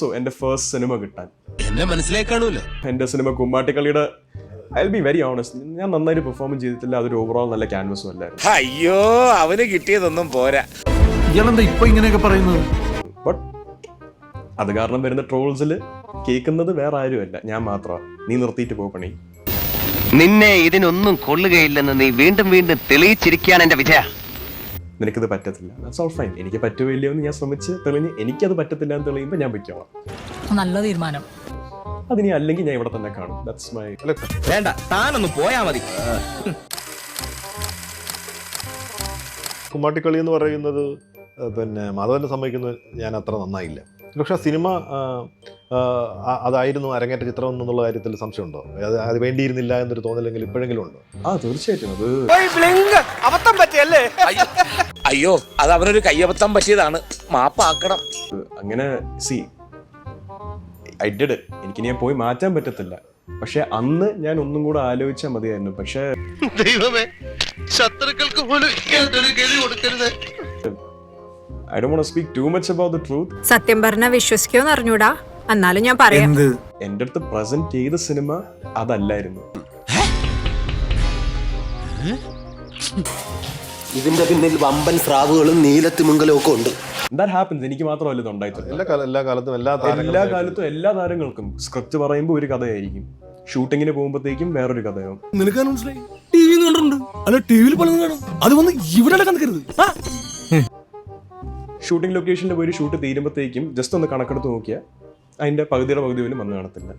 So എൻ്റെ first cinema കിട്ടാൻ എന്നെ മനസ്സിലായി കാണൂല്ലോ. എൻ്റെ സിനിമ കുമ്മാട്ടിക്കളിയുടെ I will be very honest, ഞാൻ നന്നായിട്ട് പെർഫോം ചെയ്തിട്ടില്ല. അതൊരു ഓവറോൾ നല്ല ക്യാൻവസും അല്ലായിരുന്നു. അയ്യോ, അവന് കിട്ടിയതൊന്നും പോരാ. ഇയാളെന്താ ഇപ്പൊ ഇങ്ങനെയൊക്കെ പറയുന്നത്? ബട്ട് അത് കാരണം വരുന്ന ട്രോൾസിൽ കേൾക്കുന്നത് വേറെ ആരുമല്ല, ഞാൻ മാത്രമാണ്. നീ നിർത്തിയിട്ട് പോകണേ, നിന്നെ ഇതിനൊന്നും കൊള്ളുകയില്ലെന്ന് നീ വീണ്ടും വീണ്ടും തെളിയിച്ചിരിക്കുകയാണ് എന്റെ വിജയ. നിനക്കിത് പറ്റത്തില്ല, ദാറ്റ്സ് ഓൾ ഫൈൻ. എനിക്ക് പറ്റുമോ ഇല്ലയോ എന്ന് ഞാൻ ശ്രമിച്ച് തെളിഞ്ഞ് എനിക്കത് പറ്റത്തില്ല എന്ന് തെളിയുമ്പോൾ ഞാൻ വയ്ക്കോളാം. നല്ല തീരുമാനം. അതിനി അല്ലെങ്കിൽ ഞാൻ ഇവിടെ തന്നെ കാണും. That's my. വേണ്ട, താനൊന്ന് പോയാ മതി. കുമ്മാട്ടിക്കളി എന്ന് പറയുന്നത് പിന്നെ മാധവനെ സമ്മതിക്കുന്നത് ഞാൻ അത്ര നന്നായില്ല. പക്ഷെ സിനിമ അതായിരുന്നു അരങ്ങേറ്റ ചിത്രം എന്നുള്ള കാര്യത്തിൽ സംശയമുണ്ടോ? അത് വേണ്ടിയിരുന്നില്ല എന്നൊരു തോന്നലെങ്കിൽ ഇപ്പോഴെങ്കിലും ഉണ്ടോ? തീർച്ചയായിട്ടും. അത് അബദ്ധം പറ്റിയല്ലേ? അയ്യോ, അത് അവനൊരു കയ്യബദ്ധം പറ്റിയതാണ്, മാപ്പാക്കണം. അങ്ങനെ സി ഐ ഡിഡ് ഇറ്റ്. എനിക്ക് ഞാൻ പോയി മാറ്റാൻ പറ്റത്തില്ല. പക്ഷെ അന്ന് ഞാൻ ഒന്നും കൂടെ ആലോചിച്ചാൽ മതിയായിരുന്നു. പക്ഷെ ശത്രുക്കൾക്ക് പോലും I don't want to speak too much about the truth. സത്യം പറഞ്ഞാൽ വിശ്വസിക്കുമെന്ന് അറിഞ്ഞൂടാ, എന്നാലും ഞാൻ പറയാം. എൻ്റെ അടുത്ത് പ്രസന്റ് ചെയ്ത സിനിമ അതല്ലായിരുന്നു. ഇതിന്റെ പിന്നിൽ വമ്പൻ സ്രാവുകളും നീലത്തിമിംഗലവും ഒക്കെ ഉണ്ട്. That happens. എനിക്ക് മാത്രമല്ല ഇത് ഉണ്ടായിട്ടുള്ളത്. എല്ലാ കാലത്തും എല്ലാ താരങ്ങൾക്കും സ്ക്രിപ്റ്റ് പറയുമ്പോൾ ഒരു കഥയായിരിക്കും, ഷൂട്ടിങ്ങിന് പോകുമ്പോഴത്തേക്കും വേറൊരു കഥയാവും. നിനക്ക് മനസ്സിലായി? ടി വി കണ്ടിട്ടുണ്ട്, അല്ല ടി വിയിൽ പലതും കാണും. അത് വന്ന് ഇവിടെ കണക്കരുത്. ഷൂട്ടിംഗ് ലൊക്കേഷനിൽ പോയി ഷൂട്ട് തീരുമ്പോഴത്തേക്കും ജസ്റ്റ് ഒന്ന് കണക്കെടുത്ത് നോക്കിയാൽ അതിൻ്റെ പകുതി പോലും വന്ന് കാണത്തില്ല.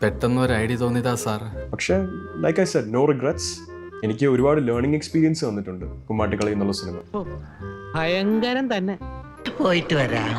പെട്ടെന്ന് ഒരു ഐഡിയ തോന്നിയതാ സാർ. പക്ഷേ like I said, no regrets. എനിക്ക് ഒരുപാട് ലേണിംഗ് എക്സ്പീരിയൻസ് വന്നിട്ടുണ്ട് കുമ്മാട്ടിക്കളി എന്നുള്ള സിനിമ. ഭയങ്കരം തന്നെ. പോയിട്ട് വരാം.